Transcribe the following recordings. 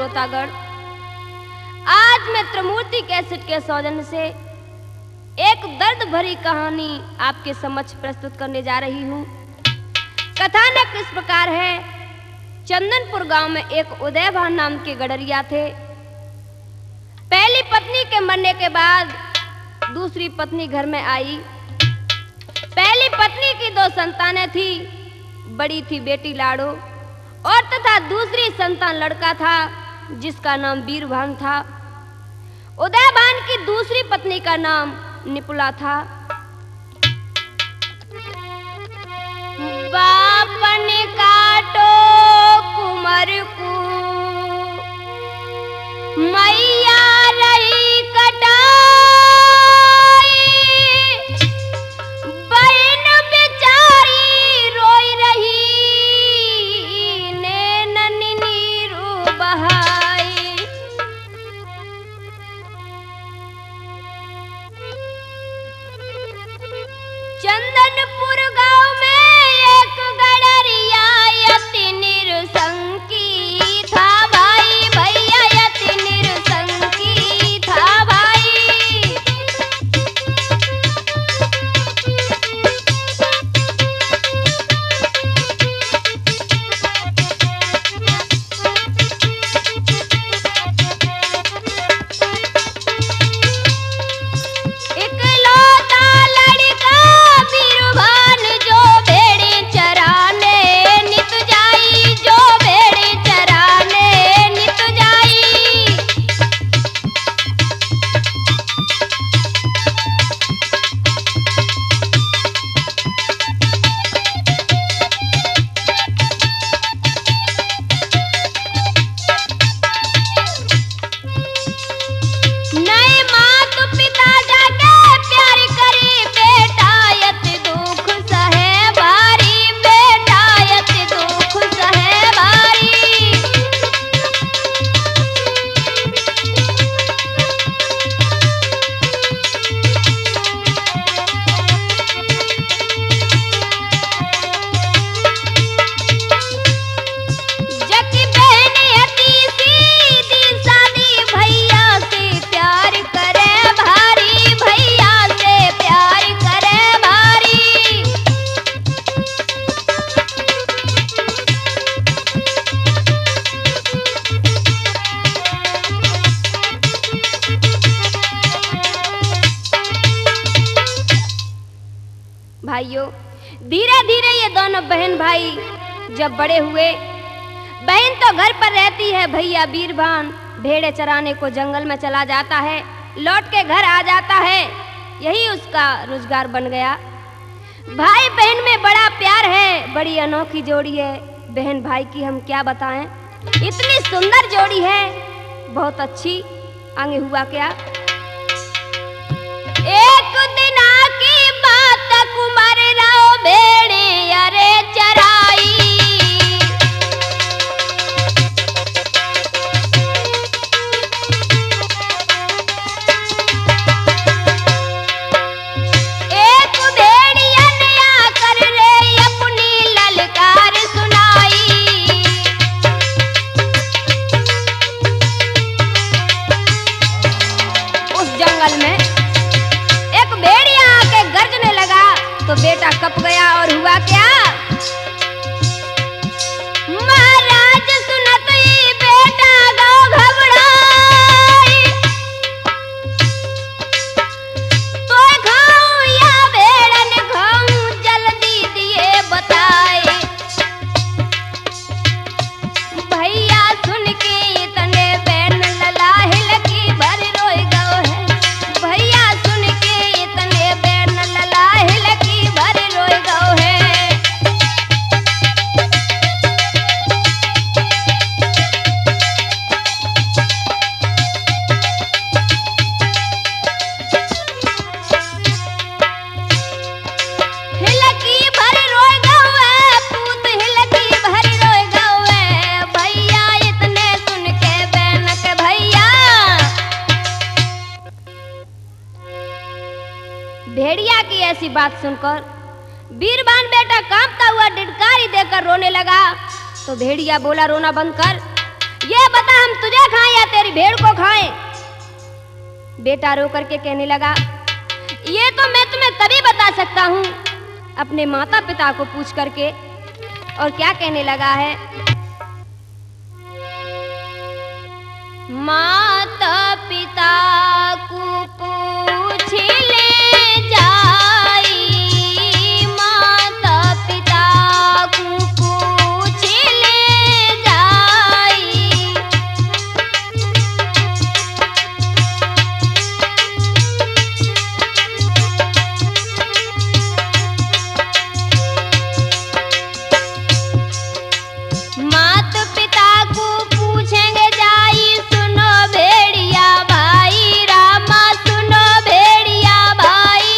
श्रोतागण, आज मैं त्रिमूर्ति कैसेट के सौजन्य से एक दर्द भरी कहानी आपके समक्ष प्रस्तुत करने जा रही हूँ। कथानक इस प्रकार है। चंदनपुर गांव में एक उदयभान नाम के गडरिया थे। पहली पत्नी के मरने के बाद दूसरी पत्नी घर में आई। पहली पत्नी की 2 संतानें थी। बड़ी थी बेटी लाडो और तथा दूसरी संतान लड़का था जिसका नाम वीरभान था। उदयभान की दूसरी पत्नी का नाम निपुला था। बापन काटो कुमर को मैया रही कटाई, बहन बेचारी रोई रही नैनन नीरू बहाई। चंदनपुर गांव में एक गडरिया यति निरसंकी था भाई, भैया यति निरसंकी था भाई। इकलौता लड़का वीरभान जो भेड़े चराने नित जाई, जो भेड़े चराने नित जाई। नए मात पिता जाके प्यार करे, बेटा यत दुख सहे भारी, बेटा यत दुख सहे भारी। जकी बहन यती सीधी सादी, भैया से प्यार करे भारी, भैया से प्यार करे भारी। भाइयों, धीरे धीरे ये दोनों बहन भाई जब बड़े हुए, बहन तो घर पर रहती है, भैया वीरभान भेड़े चराने को जंगल में चला जाता है, लौट के घर आ जाता है। यही उसका रोजगार बन गया। भाई बहन में बड़ा प्यार है, बड़ी अनोखी जोड़ी है। बहन भाई की हम क्या बताएं, इतनी सुंदर जोड़ी है, बहुत अच्छी। आगे हुआ क्या? एक दिन की बात कुमार राव भेड़े अरे चराई। एक भेड़िया ने आकर रे अपनी ललकार सुनाई। उस जंगल में एक भेड़िया आके गर्जने लगा तो बेटा कप गया और हुआ क्या? महाराज सुनत ही बेटा गाँव घबराई। तो खाऊं या भेड़न खाऊं, जल्दी दिए बताए। भैया सुन के इतने बैन ललाहिल की भर रोई गओ है, भैया सुन के इतने बैन ललाहिल की भर रोई गओ है। हिलकी भर रोई गओ है, पूत हिलकी भर रोई गओ है। भैया इतने सुन के बैन के भैया। भेड़िया की ऐसी बात सुनकर वीरभान बेटा कांपता हुआ डिडकारी देकर रोने लगा। तो भेड़िया बोला, रोना बंद कर, ये बता हम तुझे तेरी भेड़ को खाएं। बेटा रो करके कहने लगा, ये तो मैं तुम्हें तभी बता सकता हूँ अपने माता पिता को पूछ करके। और क्या कहने लगा है, माता पिता को पूछ ले जाई, माता पिता को पूछ ले जाई। माता पिता को पूछेंगे जाई, सुनो भेड़िया भाई, रामा सुनो भेड़िया भाई।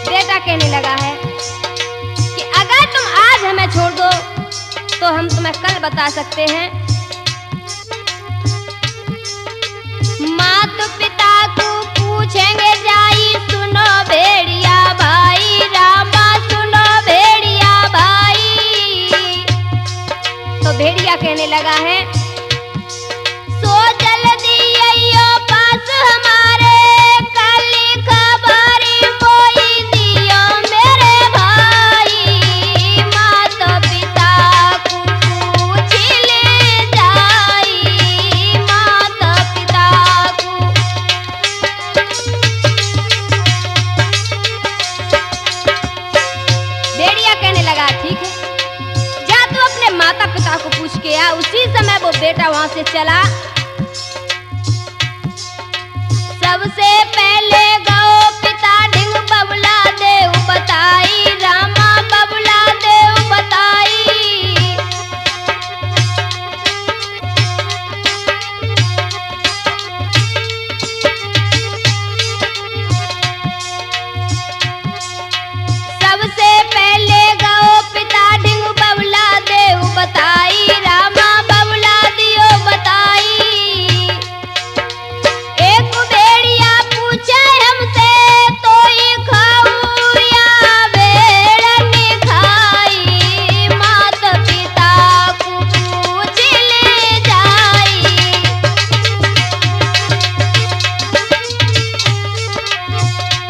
बेटा कहने लगा है कि अगर तुम आज हमें छोड़ दो तो हम तुम्हें कल बता सकते हैं। माता पिता को पूछेंगे जाई, सुनो भेड़िया भाई, रामा सुनो भेड़िया भाई। तो भेड़िया कहने लगा है, सो जल्दी आइयो पास हमारे, काली खबरी मोई दियो मेरे भाई। माता पिता को पूछ ले जाई, माता पिता को। भेड़िया कहने लगा, ठीक है, जा तू अपने माता पिता को पूछ के आ। उसी समय वो बेटा वहां से चला। सबसे पहले गौ पिता ढिंग बबुला देव बताई, रामा बबुला देव बताई। सबसे पहले गौ पिता ढिंग बबुला देव बताई, रामा बबुला दियो बताई। एक भेड़िया पूछे हमसे, तो ही खाऊं या भेड़ ने खाई। माता पिता को पूछ ले जाई,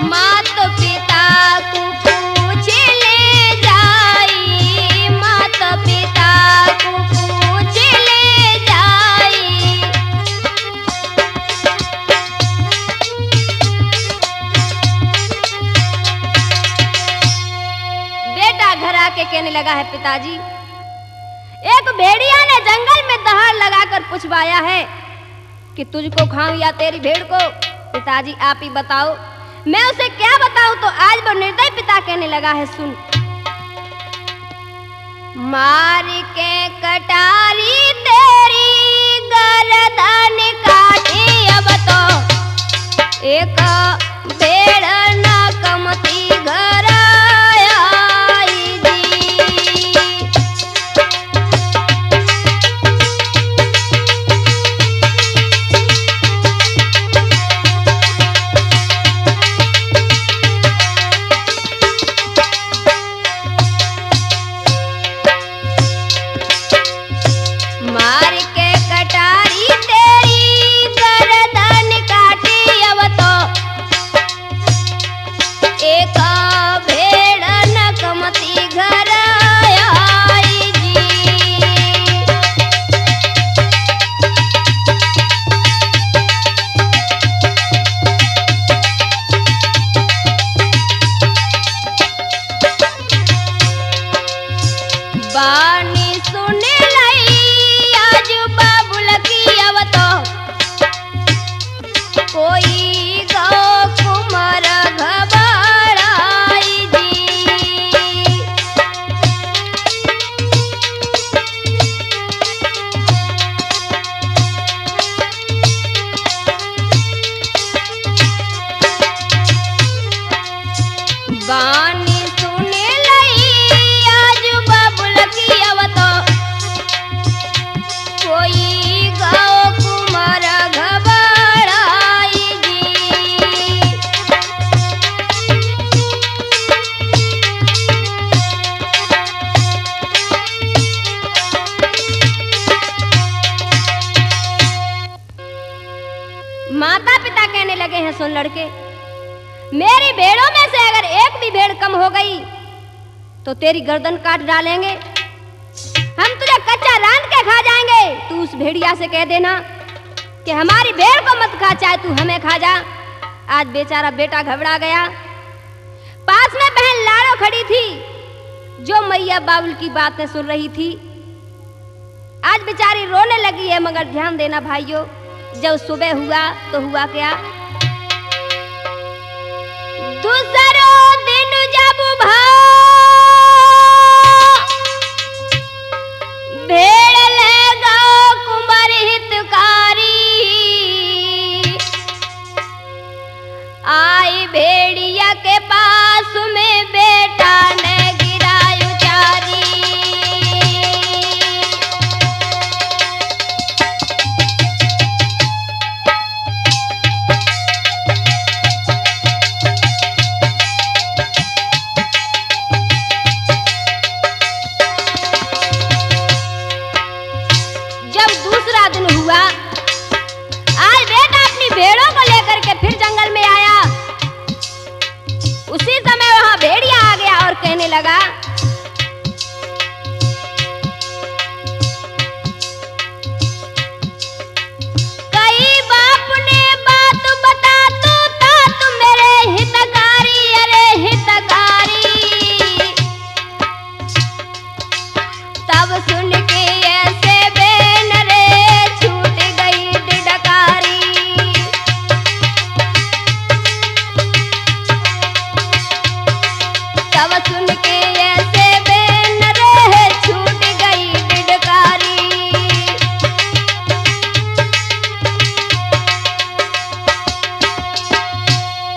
माता पिता को पूछ ले जाई, माता पिता को पूछ ले जाई। बेटा घर आके कहने लगा है, पिताजी एक भेड़िया ने जंगल में दहाड़ लगाकर पूछवाया है कि तुझको खाऊं या तेरी भेड़ को। पिताजी आप ही बताओ, मैं उसे क्या बताऊं। तो आज वो निर्दय पिता कहने लगा है, सुन। मार के कटारी तेरी गर्दन काटी, अब तो एक भेड़ न कमती घर आई जी। मार के कटारी तेरी माता पिता कहने लगे हैं, सुन लड़के, मेरी भेड़ों में से अगर एक भी भेड़ कम हो गई तो तेरी गर्दन काट डालेंगे, हम तुझे कच्चा रांध के खा जाएंगे। तू उस भेड़िया से कह देना कि हमारी भेड़ को मत खा, चाहे तू हमें खा जा। आज बेचारा बेटा घबरा गया। पास में बहन लाड़ो खड़ी थी जो मैया बाबुल की बातें सुन रही थी। आज बेचारी रोने लगी है, मगर ध्यान देना भाइयों, जब सुबह हुआ तो हुआ क्या, दूसरों दिन जब भेड़ ले गो कुंवर हितकारी, आई भेड़िया के पास में बेटा ने गिरा उचारी। आज बेटा अपनी भेड़ों को लेकर के फिर जंगल में आया। उसी समय वहां भेड़िया आ गया और कहने लगा, कई बाप ने बात बता तू था तू मेरे हितकारी, अरे हितकारी। तब सुन के ऐसे बेन रे छूट गई डिडकारी। तब सुन के ऐसे बेन रे छूट गई डिडकारी।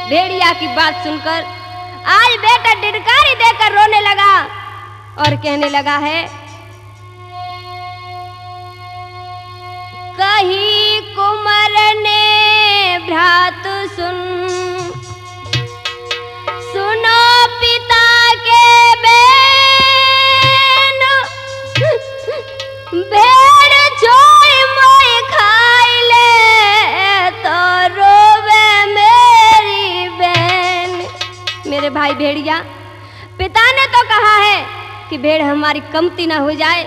भेड़िया की बात सुनकर आज बेटा डिडकारी देकर रोने लगा और कहने लगा है, कही कुंवर ने भ्रात सुन, सुनो पिता के बेन, भेड़ छोड़ मोय खाई ले तो रोवे मेरी बहन। मेरे भाई भेड़िया, पिता ने तो कहा है कि भेड़ हमारी कमती ना हो जाए,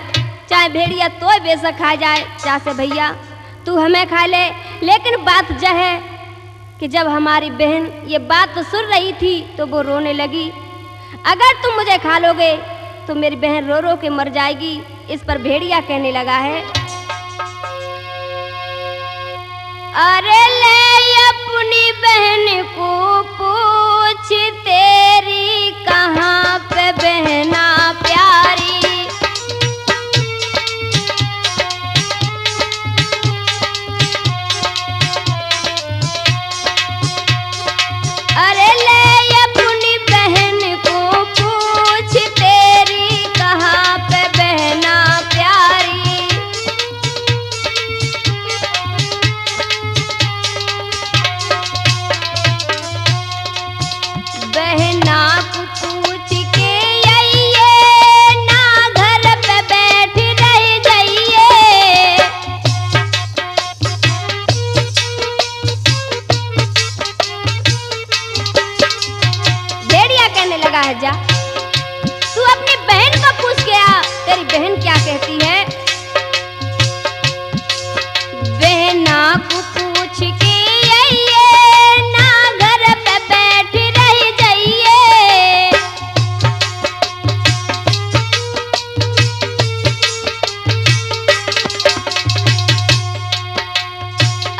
चाहे भेड़िया तो बेशक खा जाए, चाहे भैया तू हमें खा ले। लेकिन बात यह है कि जब हमारी बहन ये बात तो सुन रही थी तो वो रोने लगी, अगर तुम मुझे खा लोगे तो मेरी बहन रो रो के मर जाएगी। इस पर भेड़िया कहने लगा है, अरे ले अपनी बहन को पूछ, तेरी कहाँ पे बहना प्यारी। अरे ले अपनी बहन को पूछ, तेरी कहाँ पे बहना प्यारी। बहना को पूछ के आइए, ना घर पे बैठ रह जाइए। भेड़िया कहने लगा है, जा तू अपनी बहन को पूछ के आ, तेरी बहन क्या कहती है। बहना को पूछ के आइए, ना घर पे बैठ रह जाइए।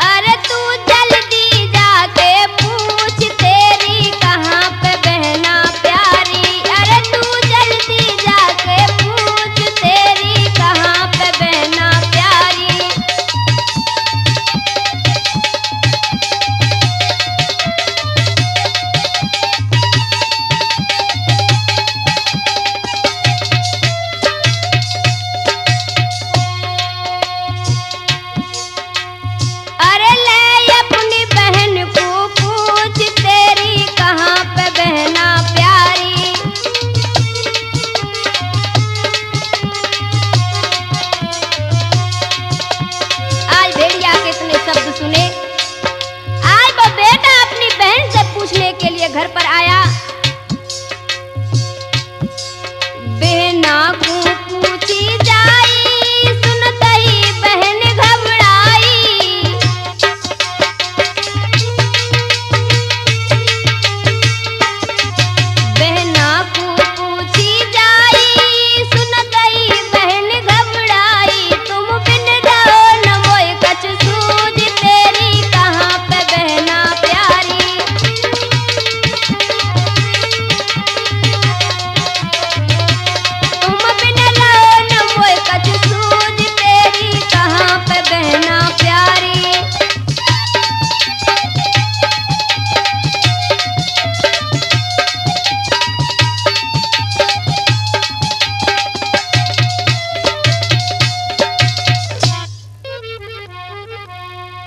अरे तू जल्दी जाके पूछ, तेरी कहाँ पे बहना प्यारी। अरे तू जल्दी जाके पूछ, तेरी कहाँ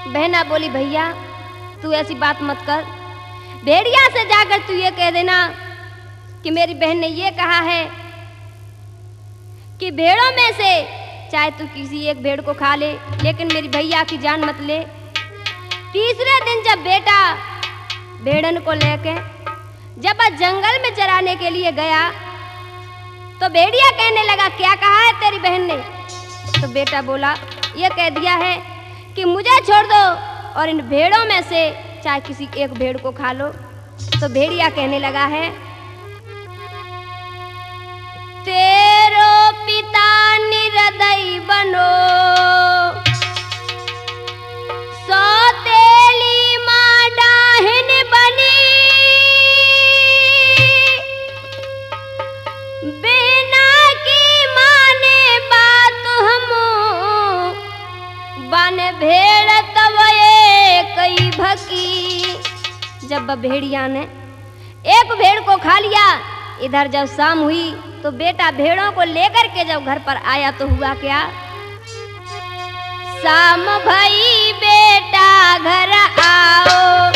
बहना बोली भैया तू ऐसी बात मत कर, भेड़िया से जाकर तू ये कह देना कि मेरी बहन ने ये कहा है कि भेड़ों में से चाहे तू किसी एक भेड़ को खा ले, लेकिन मेरी भैया की जान मत ले। तीसरे दिन जब बेटा भेड़न को लेके जब जंगल में चराने के लिए गया तो भेड़िया कहने लगा क्या कहा है तेरी बहन ने? तो बेटा बोला ये कह दिया है कि मुझे छोड़ दो और इन भेड़ों में से चाहे किसी एक भेड़ को खा लो। तो भेड़िया कहने लगा है तेरो पिता निरदई बनो, सौतेली माँ डाहिन बनी, बिना की माने बात हमो, बन भेड़ तवये कई भकी। जब भेड़िया ने एक भेड़ को खा लिया, इधर जब शाम हुई तो बेटा भेड़ों को लेकर के जब घर पर आया तो हुआ क्या? शाम भई बेटा घर आओ,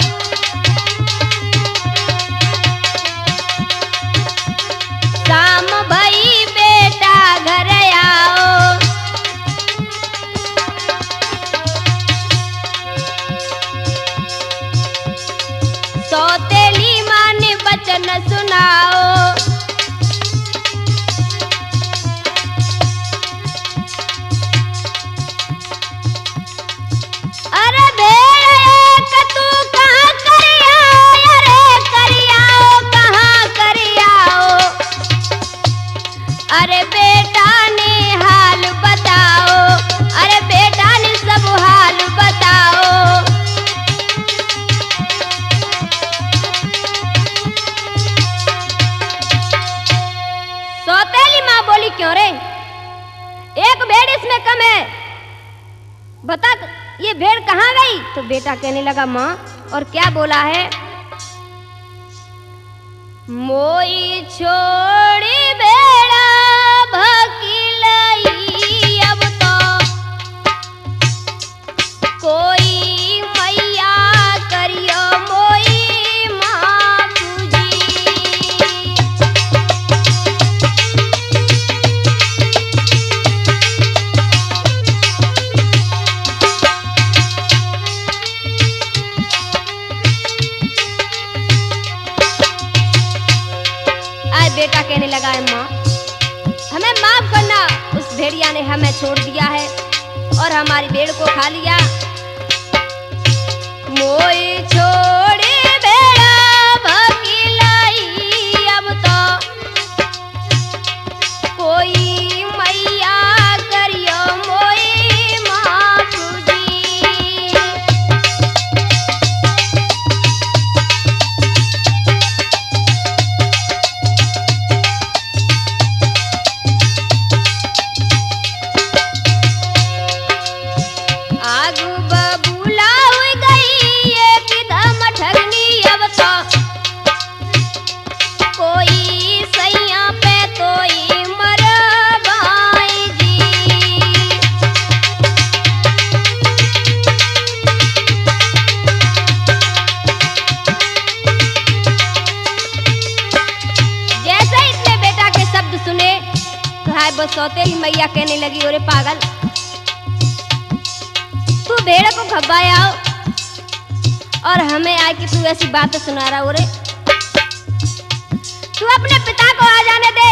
शाम भई बेटा घर आओ, सौतेली माँ ने वचन सुनाओ। अरे बेटा ने हाल बताओ, अरे बेटा ने सब हाल बताओ। सौतेली माँ बोली क्यों रे, एक भेड़ इसमें कम है, बता ये भेड़ कहाँ गई? तो बेटा कहने लगा माँ और क्या बोला है? मोई छोड़ी भेड़ा भकीलई, अब तो कोई मैया करियो मोई माफूजी। बेटा कहने लगा है माँ हमें माफ करना, उस भेड़िया ने हमें छोड़ दिया है और हमारी भेड़ को खा लिया। मोई छोड़ी भेड़ा भकीलाई, अब तो कोई मैया करियो मोई माफूजी। सौतेली मैया कहने लगी ओरे पागल, तू भेड़ को खब्बाया और हमें आए कि तू ऐसी बातें सुना रहा। ओरे तू अपने पिता को आ जाने दे,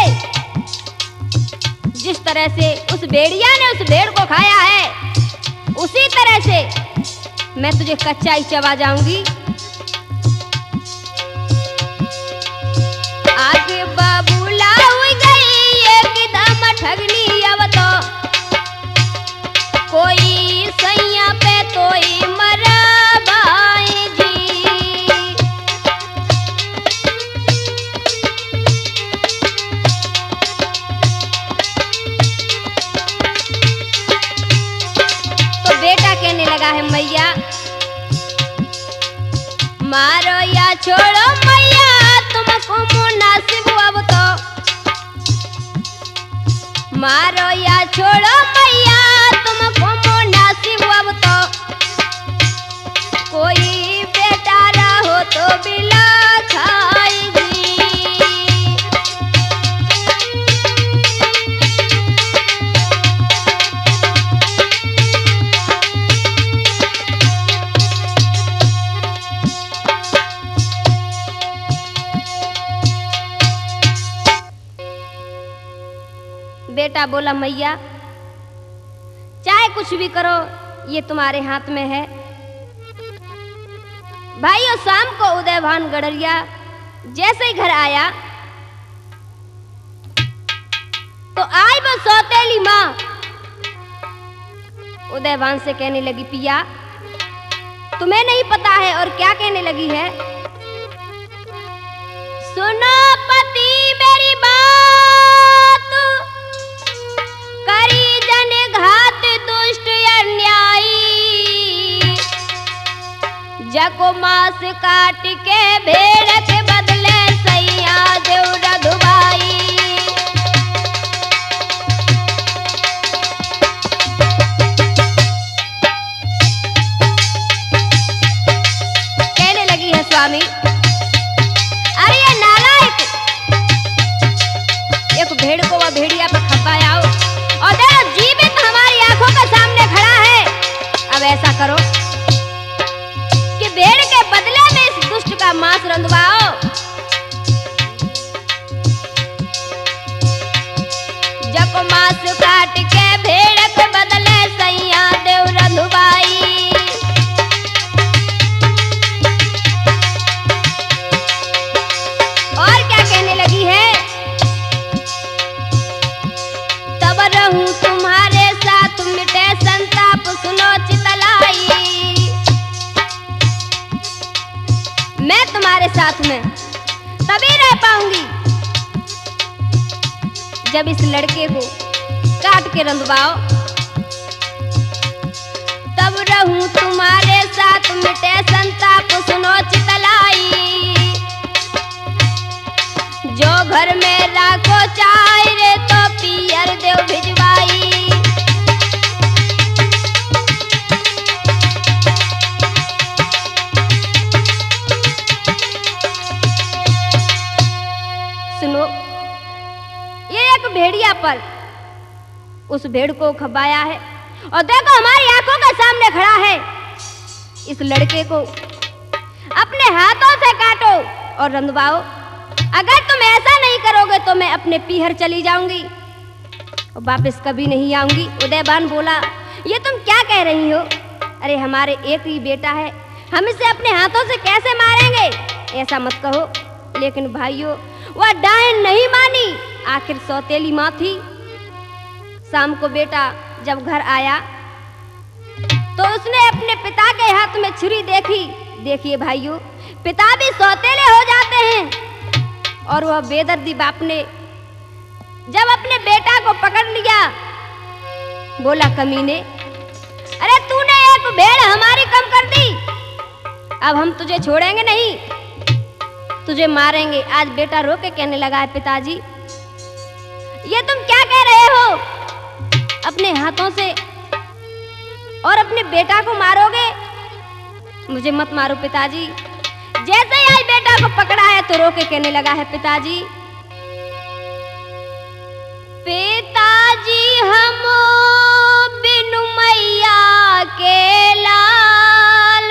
जिस तरह से उस भेड़िया ने उस भेड़ को खाया है उसी तरह से मैं तुझे कच्चा ही चबा जाऊंगी। आगे बाबूला हुई गई एकदम ठगनी, अब तो कोई सैया पे तोई मरबाई जी। तो बेटा कहने लगा है मैया मारो या छोड़ो मैया तुमको मुनासिब, अब तो मारो या छोड़ो मैया तुमको मुनासिब, अब तो बिला खाई जी। बेटा बोला मैया चाहे कुछ भी करो ये तुम्हारे हाथ में है। भाइयों शाम को उदयभान गडरिया जैसे ही घर आया तो आई वो सौतेली माँ उदयभान से कहने लगी पिया तुम्हें नहीं पता है। और क्या कहने लगी है? सुनो पति मेरी बात करी जन घात दुष्ट अन्यायी जको मांस काट के भेड़ के बदले सैया देव रघुबाई। कहने लगी है स्वामी अरे ये नालायक एक भेड़ को वह भेड़िया पर खपाया और देखो जीवित हमारी आंखों के सामने खड़ा है। अब ऐसा करो कि भेड़ के बदले में इस दुष्ट का मांस रंधवाओ। जब मांस काट के भेड़ के बदले सैया देव रंधवाई। और क्या कहने लगी है? तब रहूं तुम्हारे साथ मिटे संताप सुनो चितलाई। मैं तुम्हारे साथ में तभी रह पाऊंगी जब इस लड़के को काट के रंधवाओ। तब रहूं तुम्हारे साथ मिटे संताप सुनो चितलाई। जो घर में राखो चाय रे तो पियर देव भिजवाई। सुनो ये एक भेड़िया पर उस भेड़ को खपाया है और देखो हमारी आंखों के सामने खड़ा है। इस लड़के को अपने हाथों से काटो और रंधवाओ। अगर तुम ऐसा नहीं करोगे तो मैं अपने पीहर चली जाऊंगी और वापस कभी नहीं आऊंगी। उदयभान बोला ये तुम क्या कह रही हो? अरे हमारे एक ही बेटा है हम इसे अपने हाथों से कैसे मारेंगे? ऐसा मत कहो। लेकिन भाइयों वह डायन नहीं मानी। आखिर सौतेली माँ थी। शाम को बेटा जब घर आया तो उसने अपने पिता के हाथ में छुरी देखी। देखिए भाइयों पिता भी सौतेले हो जाते हैं। और वह बेदर्दी बाप ने जब अपने बेटा को पकड़ लिया बोला कमीने अरे तूने एक भेड़ हमारी कम कर दी। अब हम तुझे छोड़ेंगे नहीं तुझे मारेंगे। आज बेटा रो के कहने लगा है पिताजी ये तुम क्या कह रहे हो? अपने हाथों से और अपने बेटा को मारोगे? मुझे मत मारो पिताजी। जैसे ही आई बेटा को पकड़ा है तो रो के कहने लगा है पिताजी पिताजी हम बिनु मैया के लाल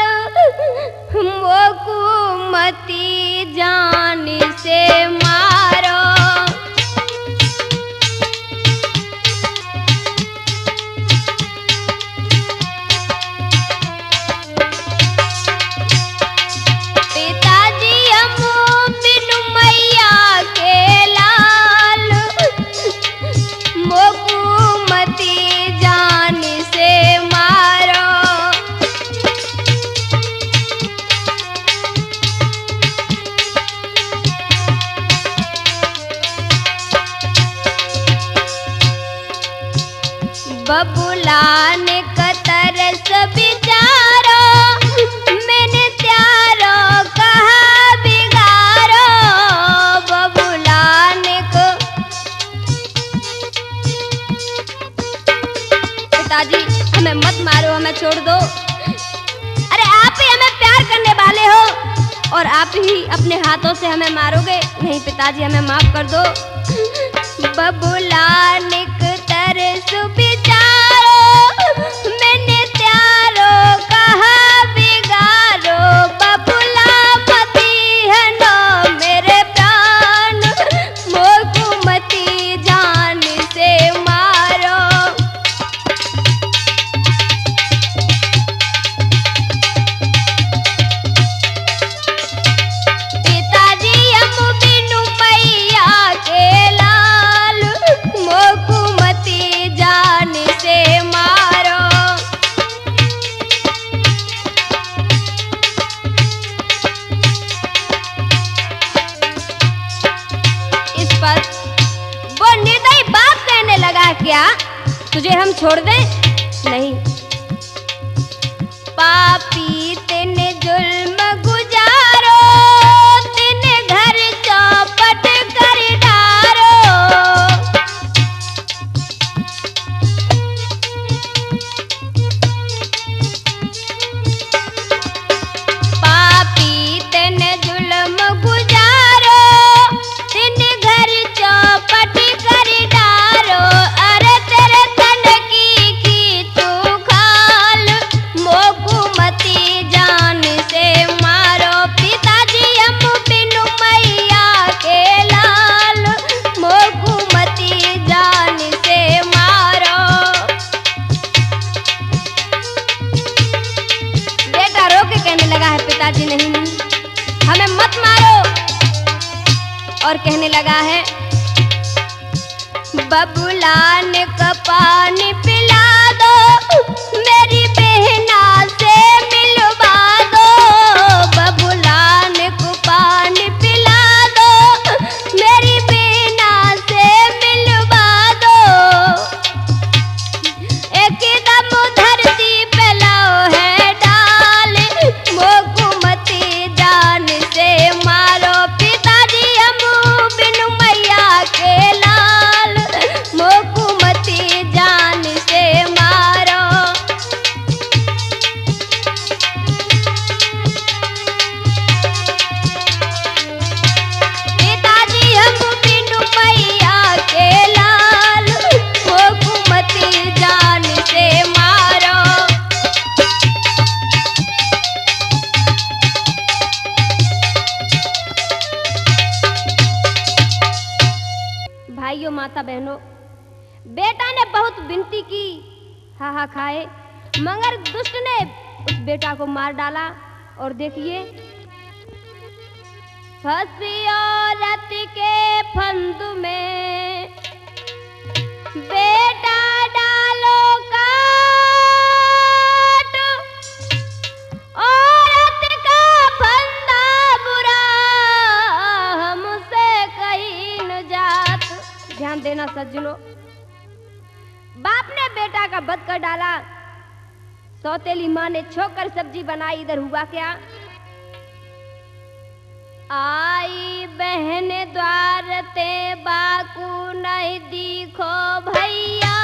मोकुमती जान से मारो। बबुलान कतरस बिचारो मैंने त्यारो कहा बिगारो। बबुलान को पिताजी हमें मत मारो हमें छोड़ दो। अरे आप ही हमें प्यार करने वाले हो और आप आप ही अपने हाथों से हमें मारोगे? नहीं पिताजी, हमें माफ कर दो। बबुलानिक तरस बिचारो, मैंने त्यारो कहा बिगारो, बबुला मती है नो मेरे प्राण, मोको मती जान से मारो। पिताजी हम बिनु मैया के लाल, मोको मती जान से मारो। इस पर वो निर्दयी बाप कहने लगा, क्या तुझे हम छोड़ दें? नहीं, पापी तेने जुल्म गुजारो, तेने घर चौपट कर डारो। पापी तेने जुल्म गुजारो, तेने घर चौपट कर डारो। अरे तेरे तन की तू खाल, मोको मती जान से मारो। पिताजी हम बिनु मैया के लाल, मोको मती जान से मारो। बेटा रो के कहने लगा है, पिताजी नहीं नहीं, हमें मत मारो। और कहने लगा है, बबुलान का पानी पिला दो, मेरी बहना से मिलवा दो। बबुलान को पानी पिला दो, मेरी बहना से मिलवा दो। एकदम धरती पे लाओ है डाल, मोको मती जान से मारो। पिताजी हम बिनु मैया के लाल, मोको मती जान से मारो। पिताजी हम बिनु मैया के लाल, मोको मती जान से मारो। भाइयों माता बहनों, बेटा ने बहुत विनती की, हा खाए, मगर दुष्ट ने उस बेटा को मार डाला। और देखिए, फंसी औरत के फंद में बेटा डालो काट, औरत का फंदा बुरा, हमसे कहीं न जात। ध्यान देना सज्जनों, बाप ने बेटा का वध कर डाला, सौतेली माँ ने छोकर सब्जी बनाई। इधर हुआ क्या? आई बहन द्वार ते बाकू नहीं दिखो भैया,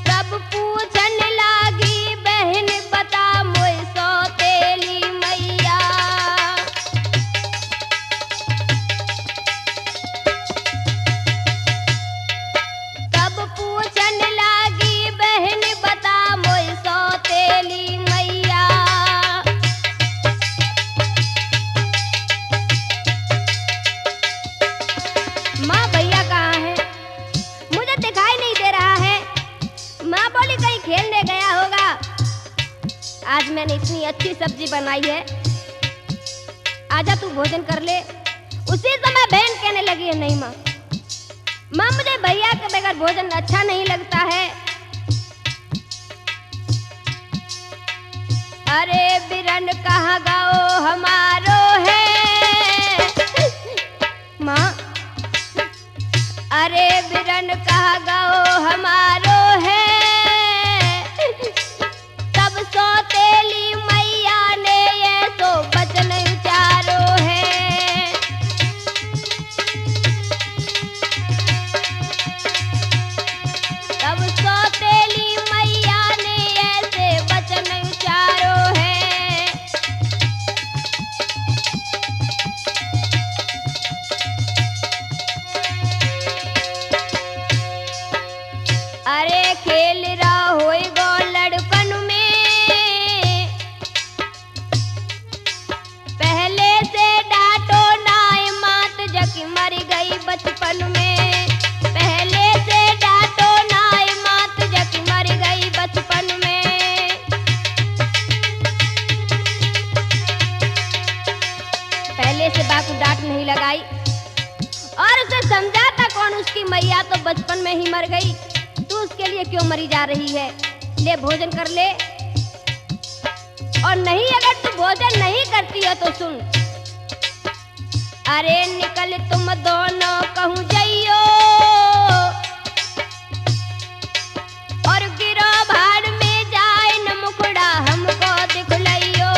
सब पूछन लागी बहन बता मोय सौतेली मैया। सब पूछन लागी बहन बता मोय सौतेली मैया। माँ भैया कहाँ है? मुझे दिखाई नहीं दे रहा है। माँ बोली कहीं खेलने गया होगा। आज मैंने इतनी अच्छी सब्जी बनाई है, आजा तू भोजन कर ले। उसी समय बहन कहने लगी है, नहीं माँ, माँ मुझे भैया के बगैर भोजन अच्छा नहीं लगता है। अरे बिरन कहाँ गाओ हमारो है माँ, अरे बिरन कहाँ गाओ हमारो है। तब सौतेली मैया ने ये तो बचन उचारो है। तब सौतेली मैया ने ऐसे खेल रहा होए गो लड़पन में, पहले से डांटो नाय मात जकी मर गई बचपन में, पहले से डांटो नाय मात जकी मर गई बचपन में। पहले से बापू डांट नहीं लगाई और उसे समझाता कौन, उसकी मैया तो बचपन में ही मर गई, तू उसके लिए क्यों मरी जा रही है, ले भोजन कर ले, और नहीं अगर तू भोजन नहीं करती है तो सुन, अरे निकल तुम दोनों कहूँ जइयो और गिरो भाड़ में जाए न मुखड़ा हमको दिखलइयो,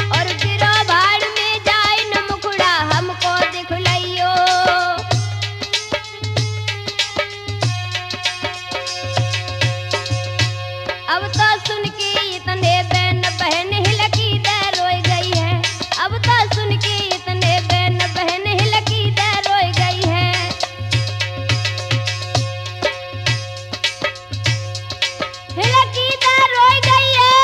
और गिरो भाड़ में जाए न मुखड़ा हमको दिखलइयो। अब तो सुन के इतने बहन हिलकी दे रोई गई है, अब तो सुन के इतने बहन हिलकी दे रोई गई है। हिलकी दे रोई गई है,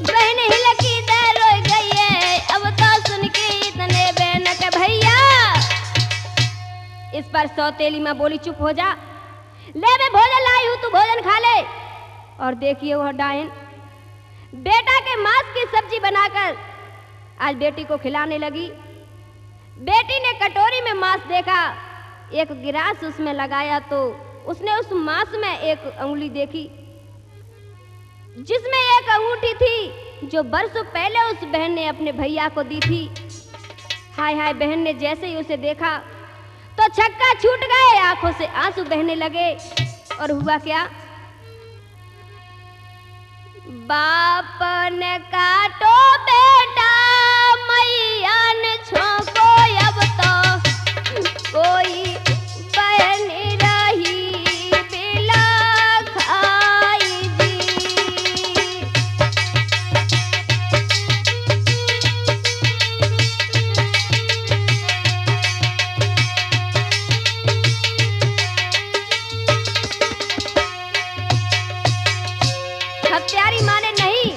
बहन हिलकी दे रोई गई है, अब तो सुन के इतने बहन के भैया। इस पर सौतेली माँ बोली चुप हो जा, ले मैं भोजन लाई हूँ, तू भोजन खा ले। और देखिए वह डायन बेटा के मांस की सब्जी बनाकर आज बेटी को खिलाने लगी। बेटी ने कटोरी में मांस देखा, एक गिलास उसमें लगाया तो उसने उस मांस में एक अंगुली देखी जिसमें एक अंगूठी थी जो बरसों पहले उस बहन ने अपने भैया को दी थी। हाय हाय, बहन ने जैसे ही उसे देखा तो छक्का छूट गए, आंखों से आंसू बहने लगे। और हुआ क्या, बाप ने काटो बेटा मैया ने छोको, अब तो कोई बहन रही बिला खाई जी। हत्यारी माने नहीं,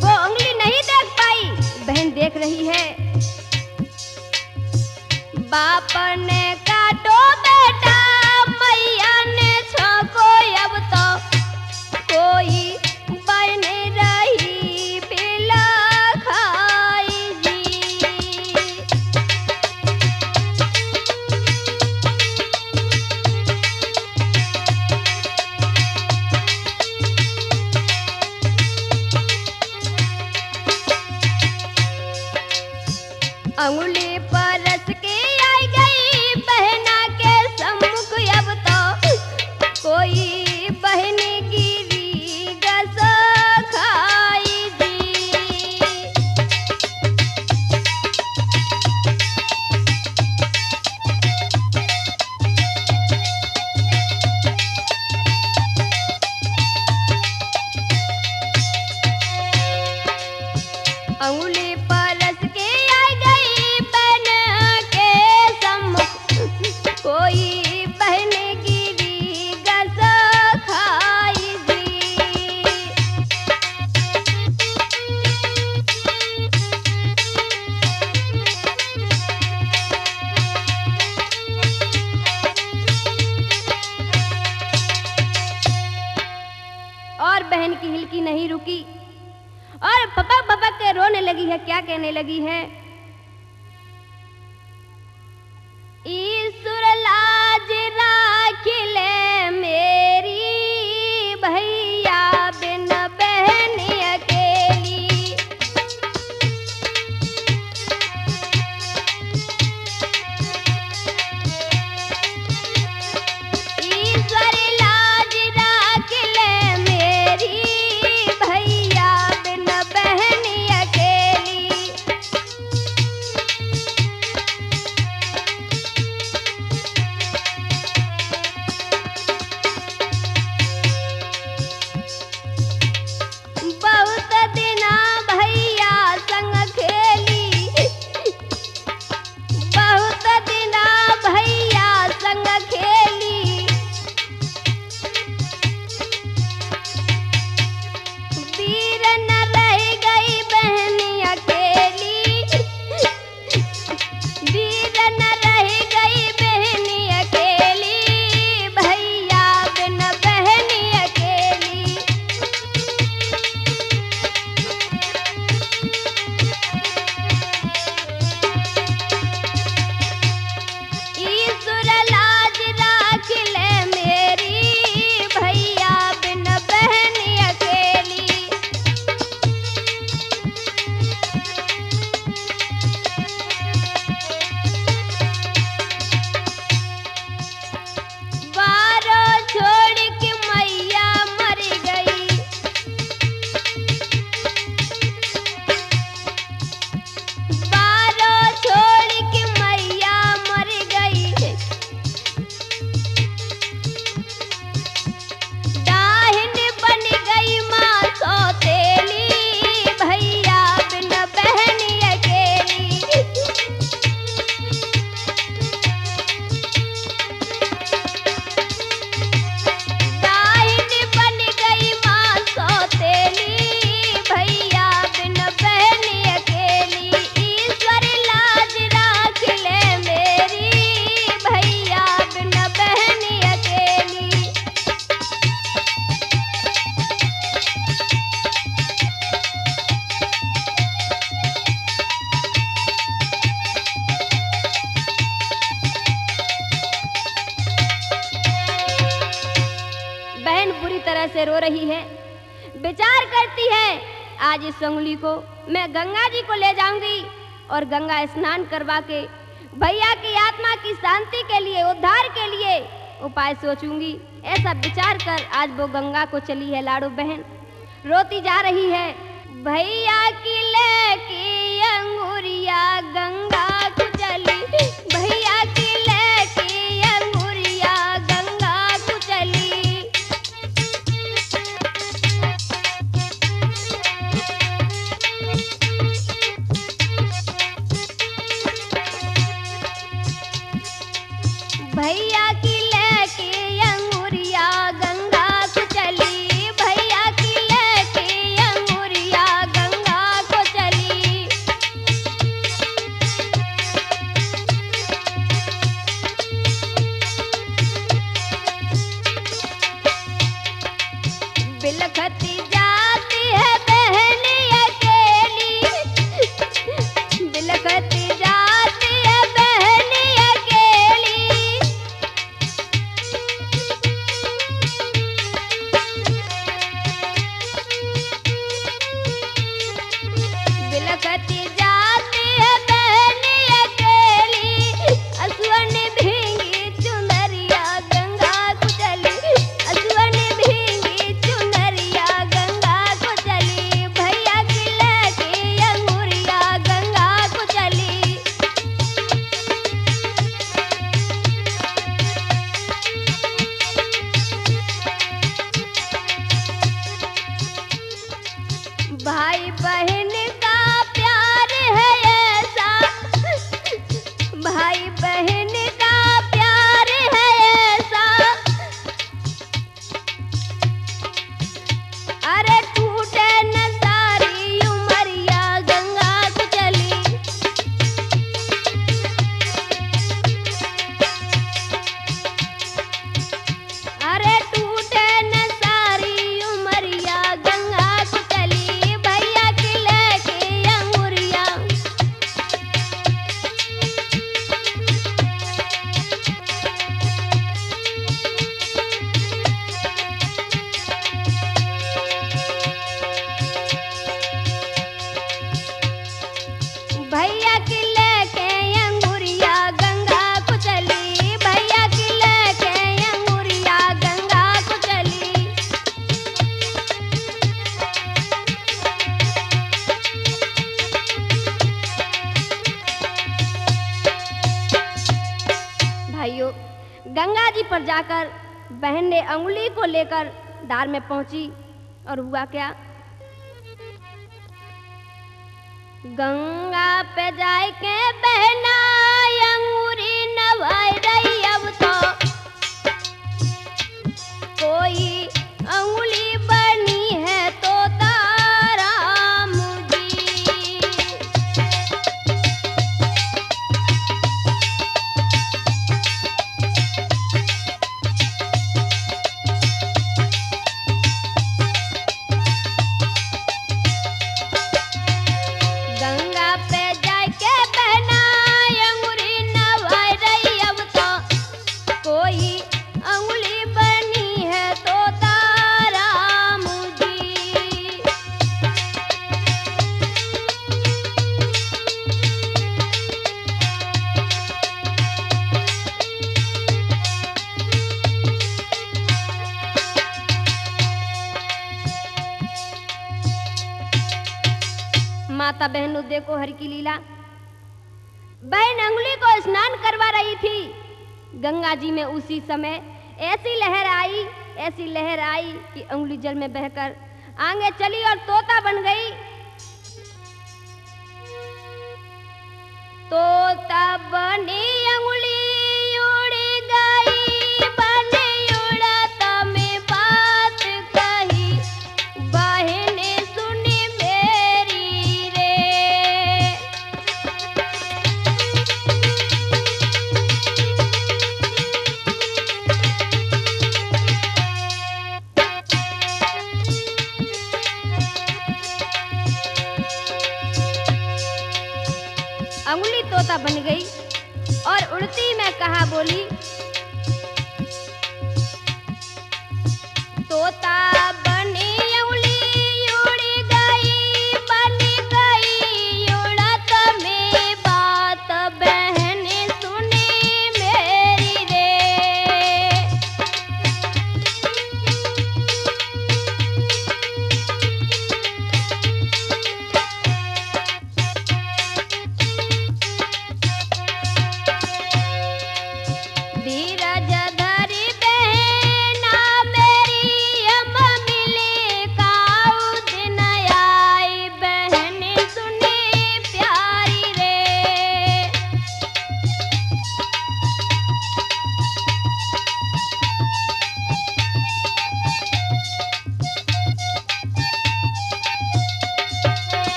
वो उंगली नहीं देख पाई, बहन देख रही है। बाप ने काटो बेटा मैया ने छोको, अब तो कोई बहन रही बिला खाई जी। अंगुली पर रस के आई गई बहना के सम्मुख, अब तो कोई बहन गिरी गस खाई जी। अंगुली पर रस के आई गई बहन के सम्मुख, कोई बहन गिरी गस खाई जी। और बहन की हिलकी नहीं रुकी और पपक पपक के रोने लगी है। क्या कहने लगी है, ईश्वर लाज राखिले मेरी भैया बिन बहन अकेली। ईश्वर लाज राखिले मेरी भैया बिन बहन अकेली। तरह से रो रही है। विचार करती है आज इस उंगली को मैं गंगा जी को ले जाऊंगी और गंगा स्नान करवा के भैया की आत्मा की शांति के लिए, उद्धार के लिए उपाय सोचूंगी। ऐसा विचार कर आज वो गंगा को चली है। लाडू बहन रोती जा रही है। भैया की लेके अंगूरिया गंगा को चली, भैया की लेके अंगूरिया गंगा को चली। भैया की लेके अंगूरिया गंगा को चली, भैया की लेके अंगूरिया गंगा को चली। बिलखती जाती है बहन अकेली, बिलखती जाती है बहन अकेली। बिलखती जाती है बहन अकेली, असुवन भींगी चुनरिया गंगा को चली, असुवन भींगी चुनरिया गंगा को चली। भैया की लेके अंगूरिया गंगा को चली। भाई बहन का प्यार है ऐसा, भाई बहन का प्यार है ऐसा। अरे टूटे न सारी उमरिया गंगा को चली। अरे टूटे न सारी उमरिया गंगा को चली। भैया की लेके अंगूरिया। भैया की लेके अंगूरिया गंगा को चली, भैया की लेके अंगूरिया गंगा को चली। भाइयों गंगा जी पर जाकर बहन ने अंगुली को लेकर दार में पहुंची और हुआ क्या? गंगा पे जाए के बहना अंगूरी नवाई रही। अब तो कोई अंगुली बनी है तो तारा मुझी। गंगा पे जाके बहना अंगूरी नवाई रही। अब तो कोई अंगुली बनी है तो तारा मुझी। माता बहनों देखो हर की लीला। बहन अंगुली को स्नान करवा रही थी गंगा जी में। उसी समय ऐसी लहर आई, ऐसी लहर आई कि अंगुली जल में बहकर आगे चली और तोता बन गई। तोता बनी अंगुली उड़ी गई, बनी उड़ाता में बात कही, बहन सुनी मेरी रे। अंगुली तोता बन गई और उड़ती मैं कहा बोली, तोता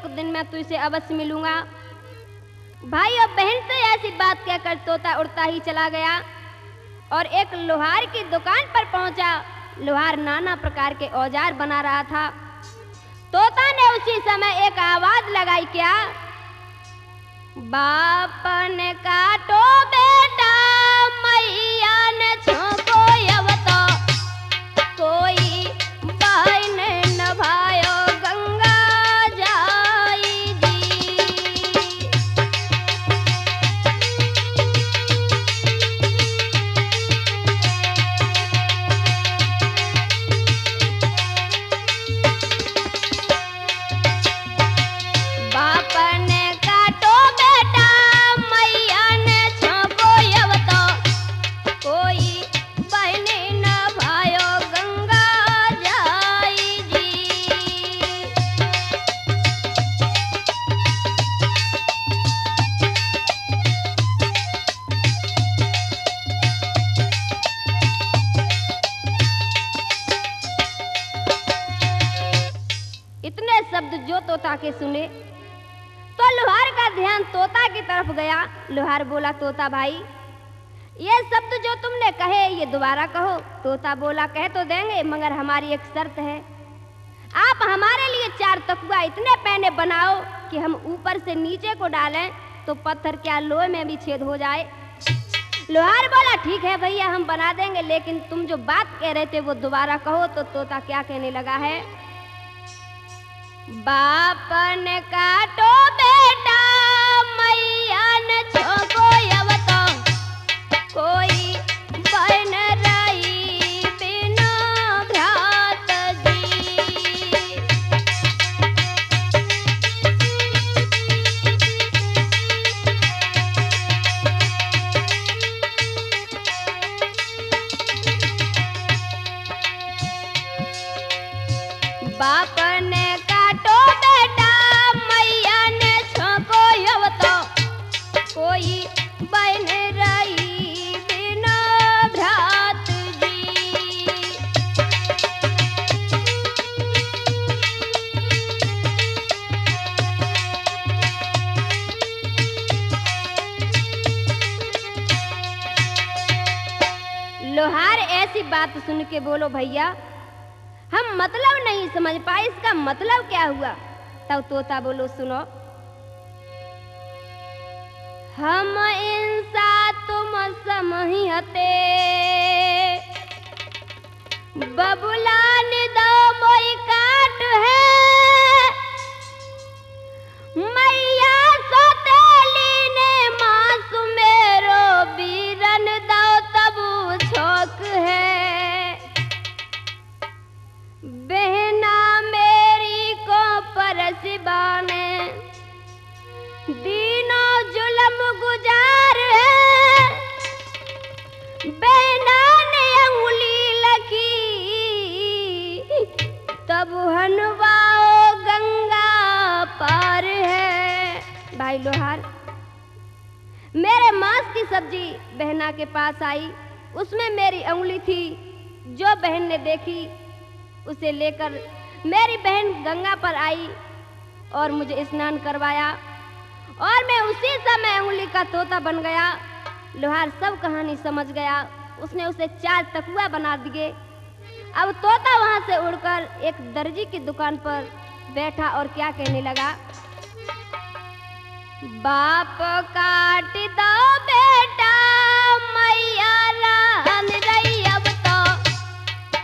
एक दिन मैं तुझसे अवश्य मिलूंगा। भाई और बहन से ऐसी बात कहकर तोता उड़ता ही चला गया और एक लोहार की दुकान पर पहुंचा। लोहार नाना प्रकार के औजार बना रहा था। तोता ने उसी समय एक आवाज लगाई, क्या? बाप ने काटो बेटा, मैया ने छोको अब तो कोई बहन न भायो गंगा जाई जी। बाप ने काटो बेटा, मैया ने छोको अब तो कोई बहन न भायो गंगा जाई जी। इतने शब्द जो तोता के सुने तो लोहार का ध्यान तोता की तरफ गया। लोहार बोला, तोता भाई ये शब्द जो तुमने कहे ये दोबारा कहो। तोता बोला, कह तो देंगे मगर हमारी एक शर्त है। आप हमारे लिए 4 तकुआ इतने पैने बनाओ कि हम ऊपर से नीचे को डालें तो पत्थर क्या लोहे में भी छेद हो जाए। लोहार बोला, ठीक है भैया हम बना देंगे, लेकिन तुम जो बात कह रहे थे वो दोबारा कहो। तो तोता क्या कहने लगा है, बाप ने काटो बेटा, मैया ने छोको अब तो कोई बहन रही बिना भ्रात जी। बाप ने काटो बेटा, मैया ने छोको अब तो कोई बहन रही बिना भ्रात जी। लोहार ऐसी बात सुन के बोलो, भैया हम मतलब नहीं समझ पाए, इसका मतलब क्या हुआ? तब तोता बोलो, सुनो, हम इंसा तुम समहिहते बबुला निदो मोई काट है। मैया सोतेली ने मासु मेरो बीरन दो तबु छोक है। बहना मेरी को परसिबाने दीनों जुल्म गुजार है। बहना ने अंगुली लगी तब हनवाओ गंगा पार है। भाई लोहार, मेरे मांस की सब्जी बहना के पास आई, उसमें मेरी अंगुली थी। जो बहन ने देखी उसे लेकर मेरी बहन गंगा पर आई और मुझे स्नान करवाया और मैं उसी समय अंगुली का तोता बन गया। लोहार सब कहानी समझ गया। उसने उसे 4 तकुआ बना दिए। अब तोता वहां से उड़कर एक दर्जी की दुकान पर बैठा और क्या कहने लगा, बाप काट दो बेटा, मैया रान रही अब तो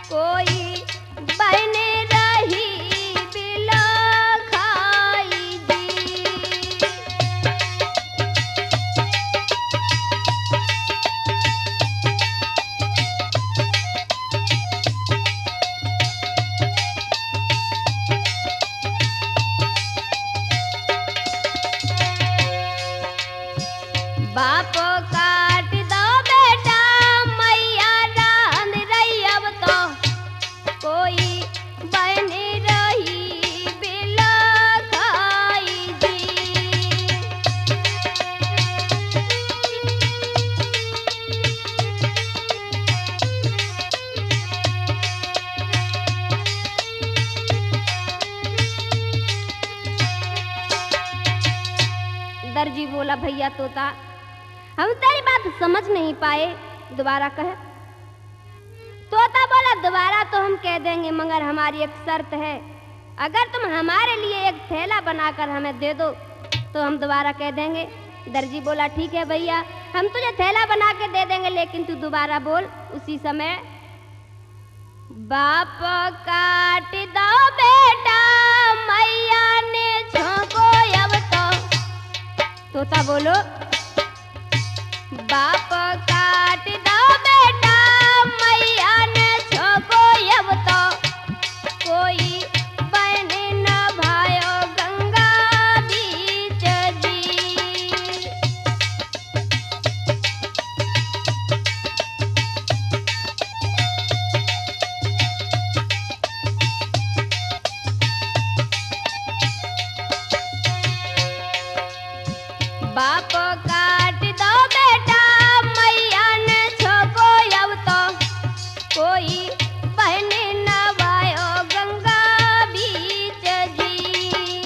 कोई बहन रही बिला खाई जी। बाप काट दो बेटा, भैया तोता, हम तेरी बात समझ नहीं पाए, दोबारा कह। तोता बोला दोबारा तो हम कह देंगे, मगर हमारी एक शर्त है, अगर तुम हमारे लिए एक थैला बनाकर हमें दे दो तो हम दोबारा कह देंगे। दर्जी बोला ठीक है भैया, हम तुझे थैला बना के दे देंगे, लेकिन तू दोबारा बोल। उसी समय बाप काट दो बेटा मैया ने झोंको अब तो। तोता बोलो बाप काट दो बेटा मैया ने झोंको अब तो, कोई बहन न भायो गंगा बीच जी। बाप काट दो बेटा मैया ने झोंको अब तो, कोई बहन न भायो गंगा बीच जी।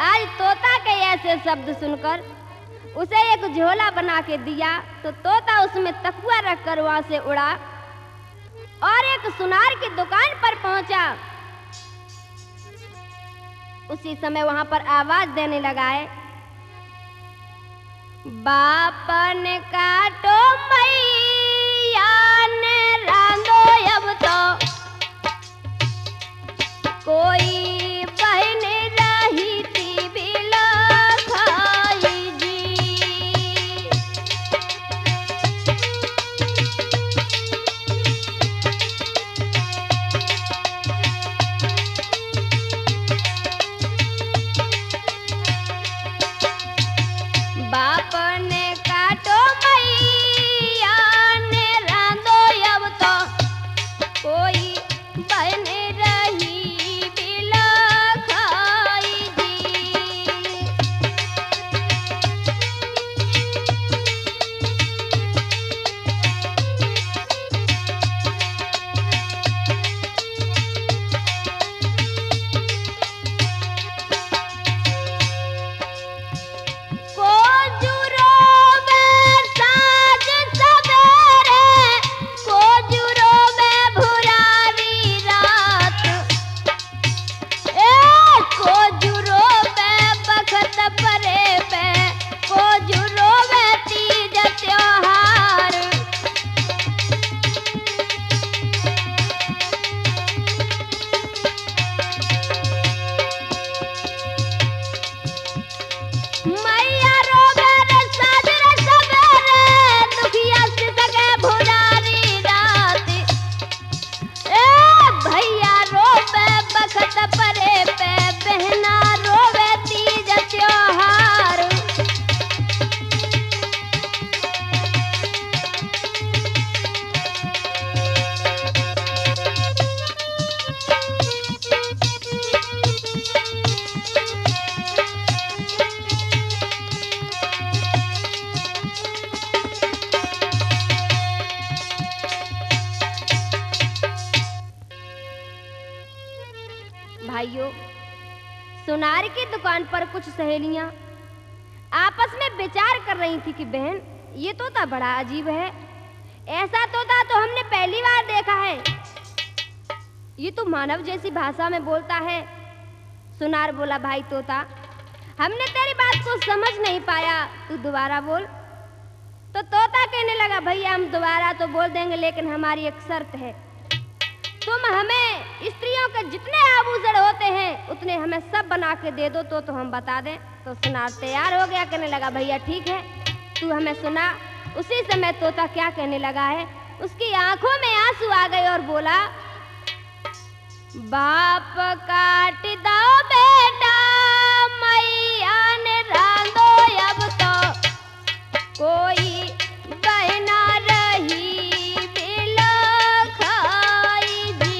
आज तोता के ऐसे शब्द सुनकर उसे एक झोला बना के दिया तो तोता उसमें तकुआ रखकर वहां से उड़ा और एक सुनार की दुकान पर पहुंचा। उसी समय वहां पर आवाज देने लगा है, बाप ने काटो मैया ने रांधो अब तो, कोई बहन रही थी बिला खाई जी। बाप ने काटो मैया ने रांधो अब तो, कोई बहन रही बिला खाई जी। कोजुरो में साँझ सवेरे, कोजुरो में भुरारी रात, कोजुरो में बखत परे पे, कोजुरो में तीज त्योहार। मैया रोवे रे साँझ रे सवेरे, दुखिया से सगे भुरारी रात। भैया रोवे बखत परे पे, बहना रोवे तीज त्योहार। भाइयों, सुनार की दुकान पर कुछ सहेलियां आपस में विचार कर रही थी कि बहन ये तोता बड़ा अजीब है, ऐसा तोता तो हमने पहली बार देखा है, ये तो मानव जैसी भाषा में बोलता है। सुनार बोला भाई तोता, हमने तेरी बात को समझ नहीं पाया, तू दोबारा बोल। तो तोता कहने लगा भैया हम दोबारा तो बोल देंगे, लेकिन हमारी एक शर्त है, तुम हमें स्त्रियों के जितने आभूषण होते हैं उतने हमें सब बना के दे दो तो हम बता दें। तो सुनार तैयार हो गया, कहने लगा भैया ठीक है, तू हमें सुना। उसी समय तोता क्या कहने लगा है, उसकी आंखों में आंसू आ गए और बोला बाप काट दो बेटा मैया ने रांधो अब तो, कोई बहना रही बिला खाई जी।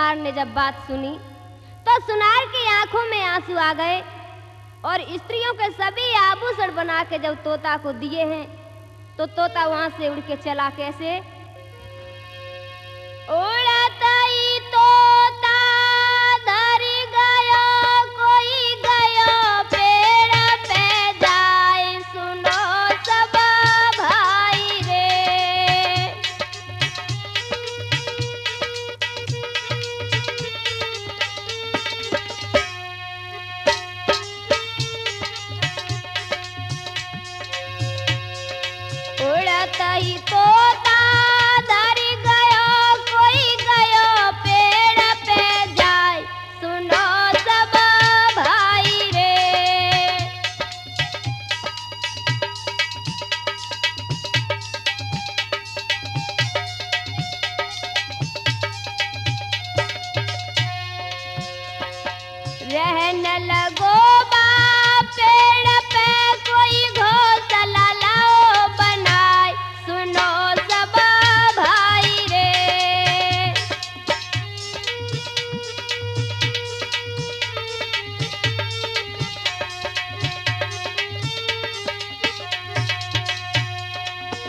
सुनार ने जब बात सुनी तो सुनार की आंखों में आंसू आ गए और स्त्रियों के सभी आभूषण बना के जब तोता को दिए हैं तो तोता वहां से उड़ के चला। कैसे? उड़ता ही तोता धरी गयो, कोई गयो पेड़ पे जाए, सुनो सब भाई रे। उड़ता ही तोता धरी गयो, कोई गयो पेड़ पे जाए, सुनो सब भाई रे। रहने लगो बा पेड़ पे, कोई घोंसला लाओ बनाए, सुनो सब भाई रे।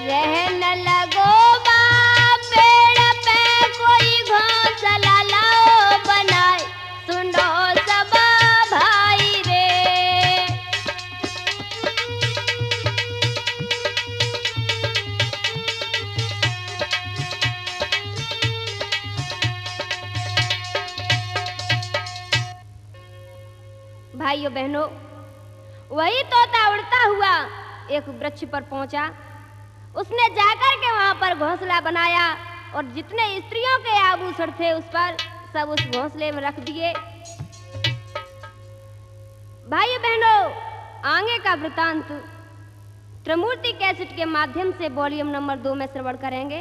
रहने लगो बा पेड़ पे, कोई घोंसला लाओ बनाए, सुनो सब भाई रे। भाइयों बहनों, वही तोता उड़ता हुआ एक वृक्ष पर पहुंचा। उसने जाकर के वहां पर घोंसला बनाया और जितने स्त्रियों के आभूषण थे उस पर सब उस घोंसले में रख दिए। भाइयों बहनों, आगे का वृतांत त्रिमूर्ति कैसेट के माध्यम से वॉल्यूम नंबर 2 में श्रवण करेंगे।